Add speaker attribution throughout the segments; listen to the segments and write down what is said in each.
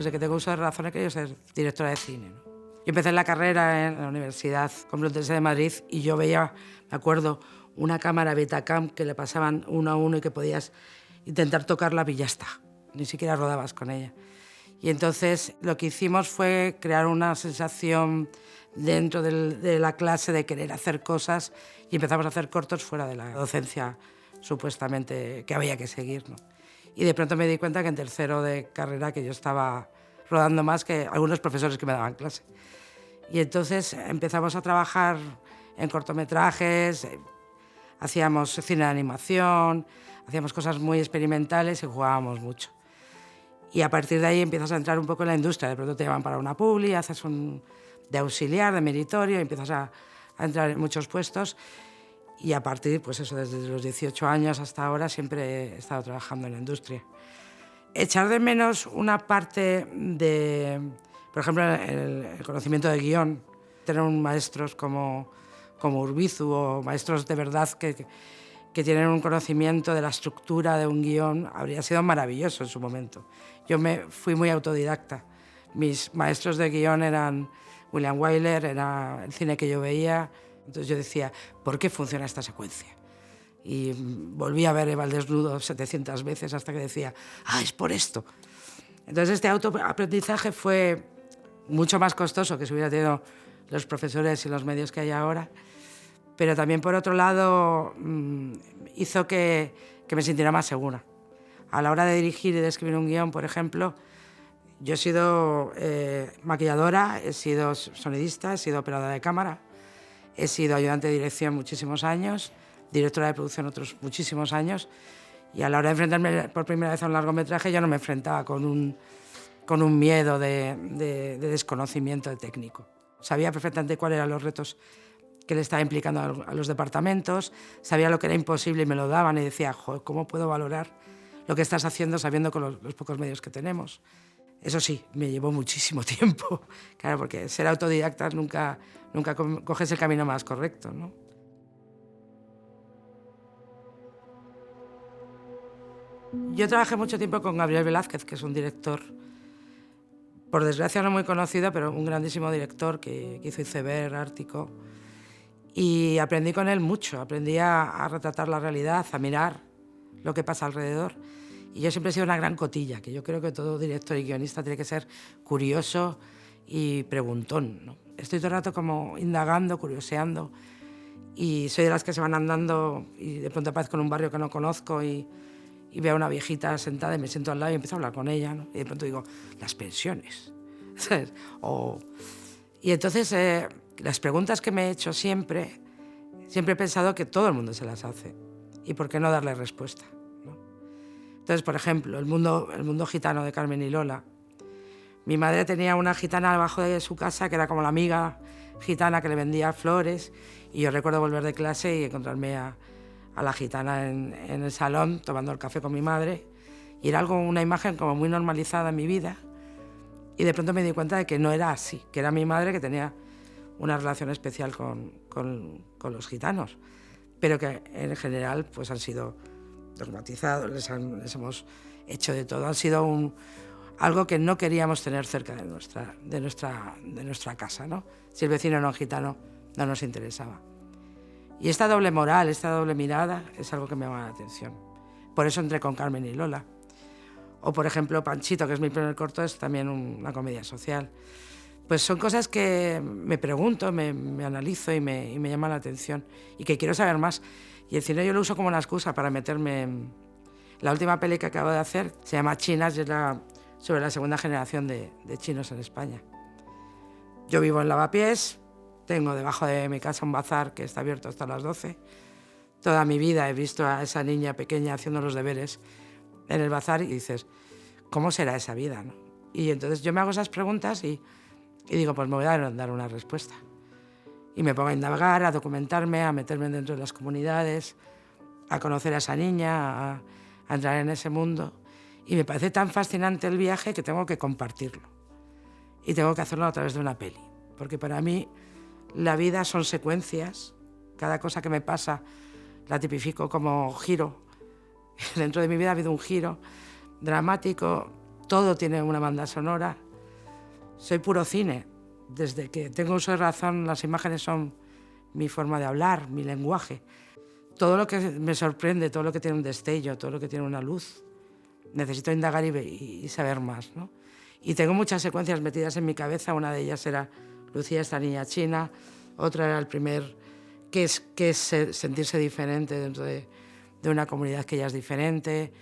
Speaker 1: desde que tengo uso de razón he querido ser directora de cine, ¿no? Yo empecé la carrera en la Universidad Complutense de Madrid y yo veía, me acuerdo, una cámara Betacam que le pasaban uno a uno y que podías intentar tocarla y ya está. Ni siquiera rodabas con ella. Y entonces lo que hicimos fue crear una sensación dentro de la clase de querer hacer cosas y empezamos a hacer cortos fuera de la docencia supuestamente que había que seguir, ¿no? Y de pronto me di cuenta que en tercero de carrera que yo estaba rodando más que algunos profesores que me daban clase. Y entonces empezamos a trabajar en cortometrajes, hacíamos cine de animación, hacíamos cosas muy experimentales y jugábamos mucho. Y a partir de ahí empiezas a entrar un poco en la industria. De pronto te llaman para una publi, haces de auxiliar, de meritorio, y empiezas a entrar en muchos puestos. Y a partir, pues eso, desde los 18 años hasta ahora siempre he estado trabajando en la industria. Echar de menos una parte de, por ejemplo, el conocimiento de guión, tener maestros como Urbizu o maestros de verdad que tienen un conocimiento de la estructura de un guión, habría sido maravilloso en su momento. Yo fui muy autodidacta. Mis maestros de guión eran William Wyler, era el cine que yo veía. Entonces yo decía, ¿por qué funciona esta secuencia? Y volví a ver Eva el desnudo 700 veces hasta que decía, es por esto. Entonces este autoaprendizaje fue mucho más costoso que si hubiera tenido los profesores y los medios que hay ahora, pero también por otro lado hizo que me sintiera más segura. A la hora de dirigir y de escribir un guión, por ejemplo, yo he sido maquilladora, he sido sonidista, he sido operadora de cámara, he sido ayudante de dirección muchísimos años, directora de producción otros muchísimos años, y a la hora de enfrentarme por primera vez a un largometraje yo no me enfrentaba con un miedo de desconocimiento técnico. Sabía perfectamente cuáles eran los retos que le estaba implicando a los departamentos, sabía lo que era imposible y me lo daban y decía, joder, ¿cómo puedo valorar lo que estás haciendo sabiendo con los pocos medios que tenemos? Eso sí, me llevó muchísimo tiempo, claro, porque ser autodidacta nunca coges el camino más correcto, ¿no? Yo trabajé mucho tiempo con Gabriel Velázquez, que es un director, por desgracia no muy conocido, pero un grandísimo director que hizo Iceberg, Ártico, y aprendí con él mucho, aprendí a retratar la realidad, a mirar lo que pasa alrededor. Y yo siempre he sido una gran cotilla, que yo creo que todo director y guionista tiene que ser curioso y preguntón, ¿no? Estoy todo el rato como indagando, curioseando, y soy de las que se van andando y de pronto aparezco en un barrio que no conozco y veo a una viejita sentada y me siento al lado y empiezo a hablar con ella, ¿no? Y de pronto digo, las pensiones, ¿sabes? Y entonces las preguntas que me he hecho siempre he pensado que todo el mundo se las hace. ¿Y por qué no darle respuesta? Entonces, por ejemplo, el mundo gitano de Carmen y Lola. Mi madre tenía una gitana debajo de su casa que era como la amiga gitana que le vendía flores, y yo recuerdo volver de clase y encontrarme a la gitana en el salón tomando el café con mi madre, y era una imagen como muy normalizada en mi vida, y de pronto me di cuenta de que no era así, que era mi madre que tenía una relación especial con los gitanos, pero que en general pues han sido dogmatizados, les hemos hecho de todo, han sido algo que no queríamos tener cerca de nuestra casa, ¿no? Si el vecino era un gitano, no nos interesaba. Y esta doble moral, esta doble mirada es algo que me llama la atención. Por eso entré con Carmen y Lola. O, por ejemplo, Panchito, que es mi primer corto, es también una comedia social. Pues son cosas que me pregunto, me analizo y me llaman la atención y que quiero saber más. Y el cine yo lo uso como una excusa para meterme en... La última peli que acabo de hacer se llama Chinas y es sobre la segunda generación de chinos en España. Yo vivo en Lavapiés, tengo debajo de mi casa un bazar que está abierto hasta las 12. Toda mi vida he visto a esa niña pequeña haciendo los deberes en el bazar y dices, ¿cómo será esa vida, no? Y entonces yo me hago esas preguntas y digo, pues me voy a dar una respuesta. Y me pongo a indagar, a documentarme, a meterme dentro de las comunidades, a conocer a esa niña, a entrar en ese mundo. Y me parece tan fascinante el viaje que tengo que compartirlo. Y tengo que hacerlo a través de una peli. Porque para mí la vida son secuencias. Cada cosa que me pasa la tipifico como giro. Dentro de mi vida ha habido un giro dramático todo tiene una banda sonora. Soy puro cine. Desde que tengo uso de razón, las imágenes son mi forma de hablar, mi lenguaje. Todo lo que me sorprende, todo lo que tiene un destello, todo lo que tiene una luz, necesito indagar y saber más, ¿no? Y tengo muchas secuencias metidas en mi cabeza. Una de ellas era Lucía, esta niña china. Otra era el primer, qué es sentirse diferente dentro de una comunidad que ya es diferente.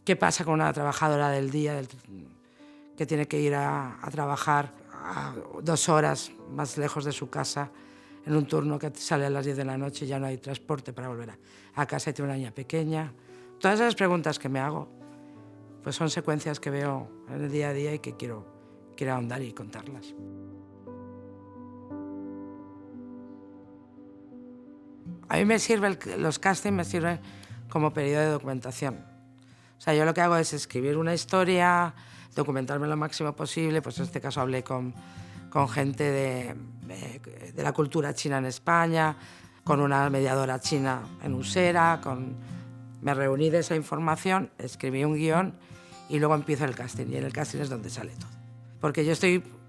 Speaker 1: ¿Qué pasa con una trabajadora del día que tiene que ir a trabajar a 2 horas más lejos de su casa, en un turno que sale a las 10 de la noche y ya no hay transporte para volver a casa y tiene una niña pequeña? Todas esas preguntas que me hago, pues son secuencias que veo en el día a día y que quiero ahondar y contarlas. A mí los castings me sirven como periodo de documentación. O sea, yo lo que hago es escribir una historia, documentarme lo máximo posible. Pues en este caso hablé con gente de la cultura china en España, con una mediadora china en Usera, me reuní de esa información, escribí un guión y luego empiezo el casting. Y en el casting es donde sale todo. Porque yo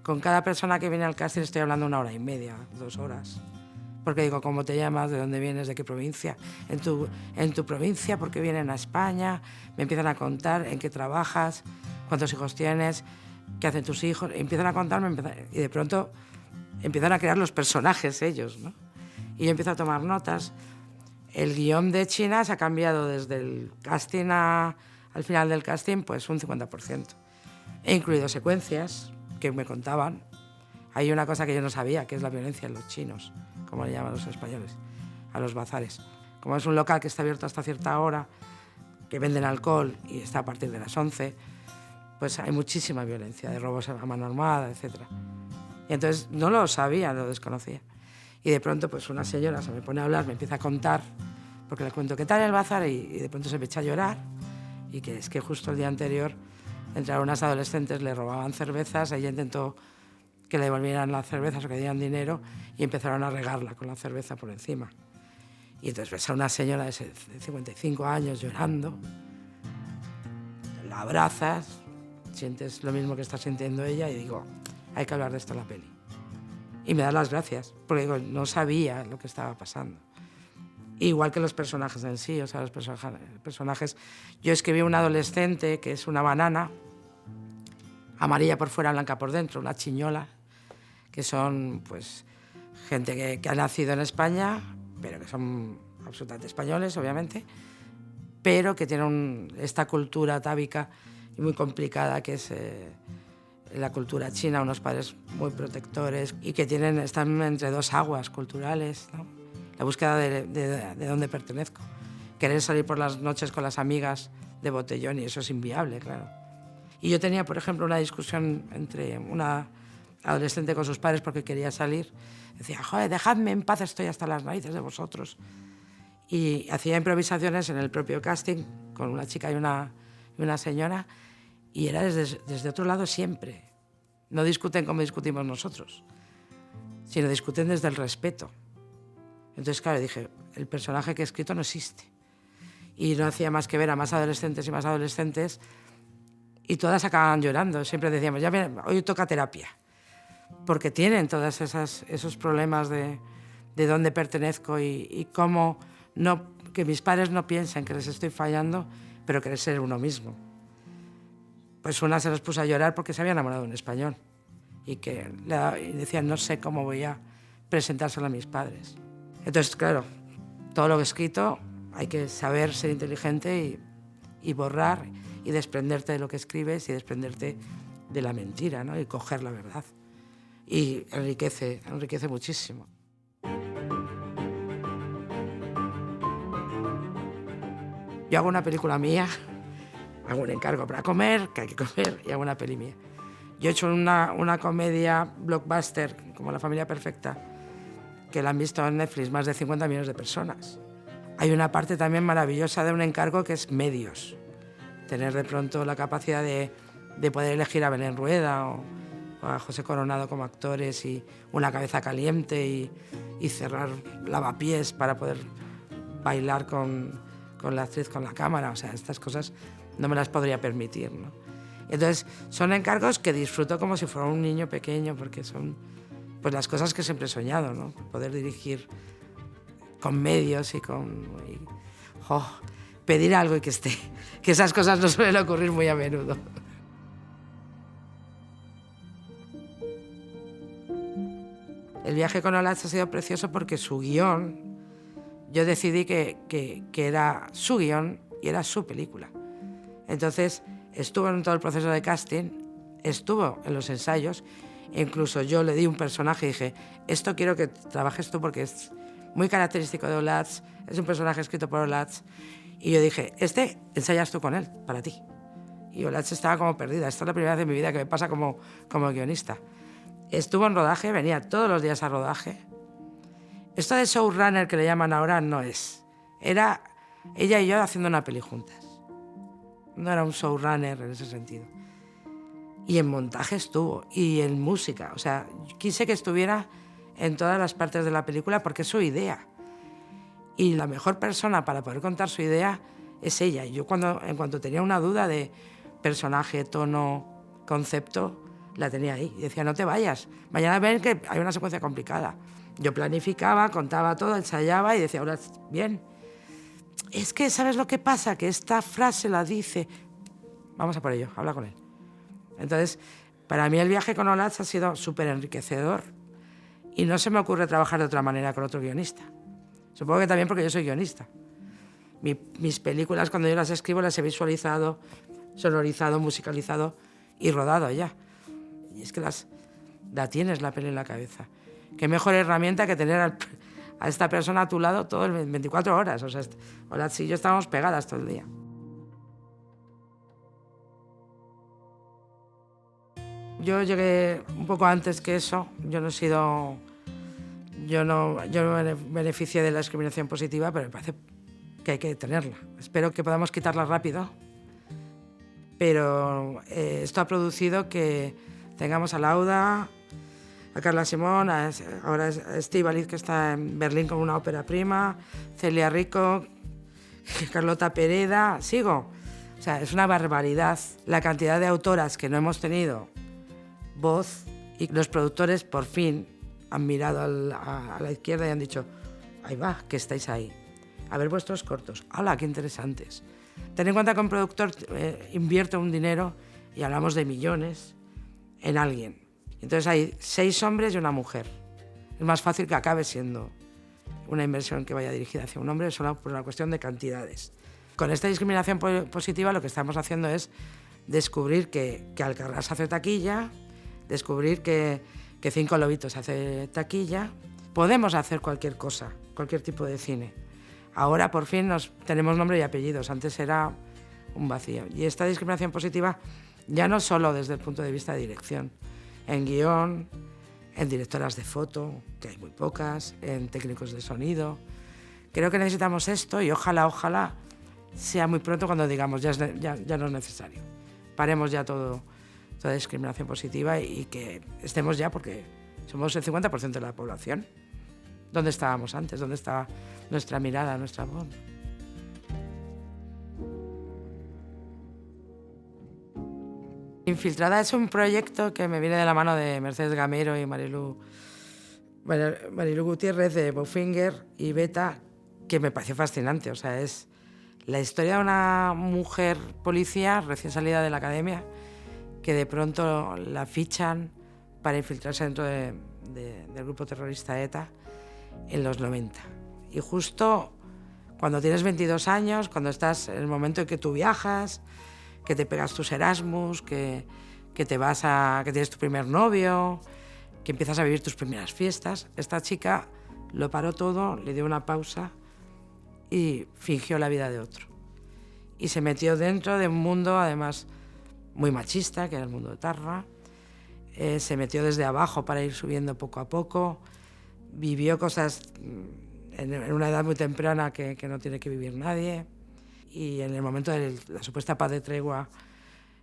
Speaker 1: con cada persona que viene al casting estoy hablando 1 hora y media, 2 horas. Porque digo, ¿cómo te llamas? ¿De dónde vienes? ¿De qué provincia? En tu provincia, ¿por qué vienen a España? Me empiezan a contar en qué trabajas, cuántos hijos tienes, qué hacen tus hijos. Empiezan a contarme y de pronto empiezan a crear los personajes ellos, ¿no? Y yo empiezo a tomar notas. El guión de China se ha cambiado desde el casting al final del casting, pues un 50%. He incluido secuencias que me contaban. Hay una cosa que yo no sabía, que es la violencia en los chinos, como le llaman los españoles, a los bazares. Como es un local que está abierto hasta cierta hora, que venden alcohol y está a partir de las 11, pues hay muchísima violencia, de robos a mano armada, etc. Y entonces no lo sabía, lo desconocía. Y de pronto pues una señora se me pone a hablar, me empieza a contar, porque le cuento qué tal el bazar y de pronto se me echa a llorar. Y que es que justo el día anterior entraron unas adolescentes, le robaban cervezas, ella intentó que le devolvieran las cervezas o que dieran dinero y empezaron a regarla con la cerveza por encima. Y entonces ves a una señora de 55 años llorando, la abrazas, sientes lo mismo que está sintiendo ella y digo, hay que hablar de esto en la peli. Y me da las gracias, porque digo, no sabía lo que estaba pasando. Igual que los personajes en sí, o sea, los personajes... Yo escribí una adolescente que es una banana, amarilla por fuera, blanca por dentro, una chiñola, que son pues gente que ha nacido en España, pero que son absolutamente españoles, obviamente, pero que tienen esta cultura atávica y muy complicada que es la cultura china, unos padres muy protectores y que están entre 2 aguas culturales, ¿no? La búsqueda de dónde pertenezco. Querer salir por las noches con las amigas de botellón y eso es inviable, claro. Y yo tenía, por ejemplo, una discusión entre una adolescente con sus padres porque quería salir. Decía, joder, dejadme en paz, estoy hasta las narices de vosotros. Y hacía improvisaciones en el propio casting con una chica y una señora y era desde otro lado siempre. No discuten como discutimos nosotros, sino discuten desde el respeto. Entonces, claro, dije, el personaje que he escrito no existe. Y no hacía más que ver a más adolescentes y más adolescentes y todas acababan llorando. Siempre decíamos, ya ven, hoy toca terapia. Porque tienen todos esos problemas de dónde pertenezco y cómo que mis padres no piensen que les estoy fallando, pero querer ser uno mismo. Pues una se los puso a llorar porque se había enamorado de un español y decían, no sé cómo voy a presentárselo a mis padres. Entonces, claro, todo lo que he escrito hay que saber ser inteligente y borrar y desprenderte de lo que escribes y desprenderte de la mentira, ¿no? Y coger la verdad. Y enriquece muchísimo. Yo hago una película mía, hago un encargo para comer, que hay que comer, y hago una peli mía. Yo he hecho una comedia blockbuster, como La familia perfecta, que la han visto en Netflix más de 50 millones de personas. Hay una parte también maravillosa de un encargo que es medios. Tener de pronto la capacidad de poder elegir a Belén Rueda o a José Coronado como actores y una cabeza caliente y cerrar lavapiés para poder bailar con la actriz con la cámara. O sea, estas cosas no me las podría permitir, ¿no? Entonces, son encargos que disfruto como si fuera un niño pequeño, porque son pues, las cosas que siempre he soñado, ¿no? Poder dirigir con medios y pedir algo y que esté. Que esas cosas no suelen ocurrir muy a menudo. El viaje con Olatz ha sido precioso porque su guión, yo decidí que era su guión y era su película. Entonces, estuvo en todo el proceso de casting, estuvo en los ensayos, e incluso yo le di un personaje y dije, esto quiero que trabajes tú porque es muy característico de Olatz, es un personaje escrito por Olatz, y yo dije, ensayas tú con él, para ti. Y Olatz estaba como perdida, esta es la primera vez en mi vida que me pasa como guionista. Estuvo en rodaje, venía todos los días a rodaje. Esto de showrunner que le llaman ahora no es. Era ella y yo haciendo una peli juntas. No era un showrunner en ese sentido. Y en montaje estuvo, y en música. O sea, quise que estuviera en todas las partes de la película porque es su idea. Y la mejor persona para poder contar su idea es ella. Y yo en cuanto tenía una duda de personaje, tono, concepto, la tenía ahí. Y decía, no te vayas, mañana ven que hay una secuencia complicada. Yo planificaba, contaba todo, ensayaba y decía, ahora bien. Es que, ¿sabes lo que pasa? Que esta frase la dice... Vamos a por ello, habla con él. Entonces, para mí el viaje con Olatz ha sido súper enriquecedor y no se me ocurre trabajar de otra manera con otro guionista. Supongo que también porque yo soy guionista. Mis películas, cuando yo las escribo, las he visualizado, sonorizado, musicalizado y rodado ya. Y es que la tienes la peli en la cabeza. Qué mejor herramienta que tener a esta persona a tu lado todo el 24 horas. O sea, Olatz y yo estábamos pegadas todo el día. Yo llegué un poco antes que eso. Yo no me beneficié de la discriminación positiva, pero me parece que hay que tenerla. Espero que podamos quitarla rápido, pero esto ha producido que tengamos a Lauda, a Carla Simón, ahora es Estíbaliz, que está en Berlín con una ópera prima, Celia Rico, Carlota Pereda, sigo. O sea, es una barbaridad la cantidad de autoras que no hemos tenido voz, y los productores por fin han mirado a la izquierda y han dicho, ahí va, que estáis ahí. A ver vuestros cortos. ¡Hala, qué interesantes! Ten en cuenta que un productor invierte un dinero y hablamos de millones en alguien. Entonces hay 6 hombres y una mujer. Es más fácil que acabe siendo una inversión que vaya dirigida hacia un hombre solo por una cuestión de cantidades. Con esta discriminación positiva lo que estamos haciendo es descubrir que Alcarrás hace taquilla, descubrir que Cinco Lobitos hace taquilla. Podemos hacer cualquier cosa, cualquier tipo de cine. Ahora por fin tenemos nombre y apellidos, antes era un vacío. Y esta discriminación positiva ya no solo desde el punto de vista de dirección, en guión, en directoras de foto, que hay muy pocas, en técnicos de sonido. Creo que necesitamos esto y ojalá sea muy pronto cuando digamos ya no es necesario. Paremos ya toda discriminación positiva y que estemos ya, porque somos el 50% de la población. ¿Dónde estábamos antes? ¿Dónde estaba nuestra mirada, nuestra voz? Infiltrada es un proyecto que me viene de la mano de Mercedes Gamero y Marilu Gutiérrez de Bowfinger y Beta, que me pareció fascinante. O sea, es la historia de una mujer policía recién salida de la academia que de pronto la fichan para infiltrarse dentro del grupo terrorista ETA en los 90. Y justo cuando tienes 22 años, cuando estás en el momento en que tú viajas, que te pegas tus Erasmus, que tienes tu primer novio, que empiezas a vivir tus primeras fiestas, esta chica lo paró todo, le dio una pausa y fingió la vida de otro. Y se metió dentro de un mundo, además, muy machista, que era el mundo de Tarra. Se metió desde abajo para ir subiendo poco a poco. Vivió cosas en una edad muy temprana que no tiene que vivir nadie. Y en el momento de la supuesta paz de tregua,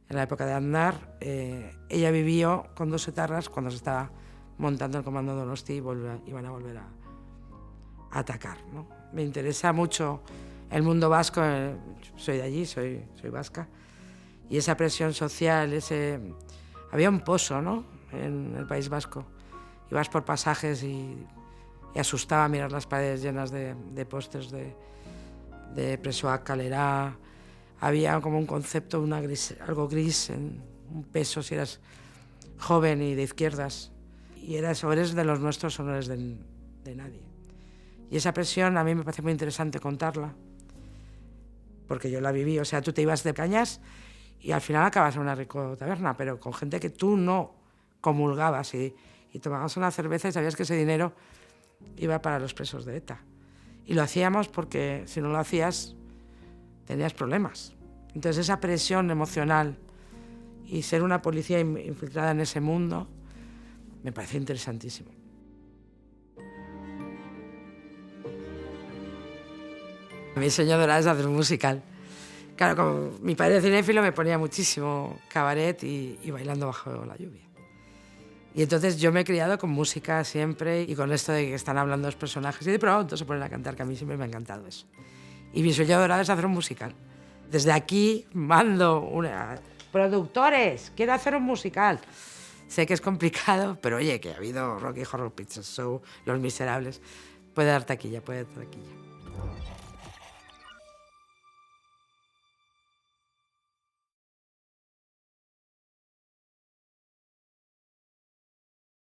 Speaker 1: en la época de Aznar, ella vivió con 2 etarras cuando se estaba montando el comando Donosti y iban a volver a atacar, ¿no? Me interesa mucho el mundo vasco, soy de allí, soy vasca, Y esa presión social, había un pozo, ¿no?, en el País Vasco. Ibas por pasajes y asustaba mirar las paredes llenas de pósters de Presoak Kalera. Había como un concepto, algo gris, un peso si eras joven y de izquierdas. Y o eres de los nuestros o no eres de nadie. Y esa presión a mí me parece muy interesante contarla, porque yo la viví. O sea, tú te ibas de cañas y al final acabas en una rico taberna, pero con gente que tú no comulgabas, y tomabas una cerveza y sabías que ese dinero iba para los presos de ETA. Y lo hacíamos porque si no lo hacías tenías problemas. Entonces esa presión emocional y ser una policía infiltrada en ese mundo me parece interesantísimo. Mi sueño dorado es hacer un musical. Claro, como mi padre cinéfilo me ponía muchísimo cabaret y bailando bajo la lluvia. Y entonces yo me he criado con música siempre y con esto de que están hablando los personajes y de pronto se ponen a cantar, que a mí siempre me ha encantado eso. Y mi sueño dorado es hacer un musical. Desde aquí mando productores, quiero hacer un musical. Sé que es complicado, pero oye, que ha habido Rocky Horror Picture Show, Los Miserables, puede dar taquilla, puede dar taquilla.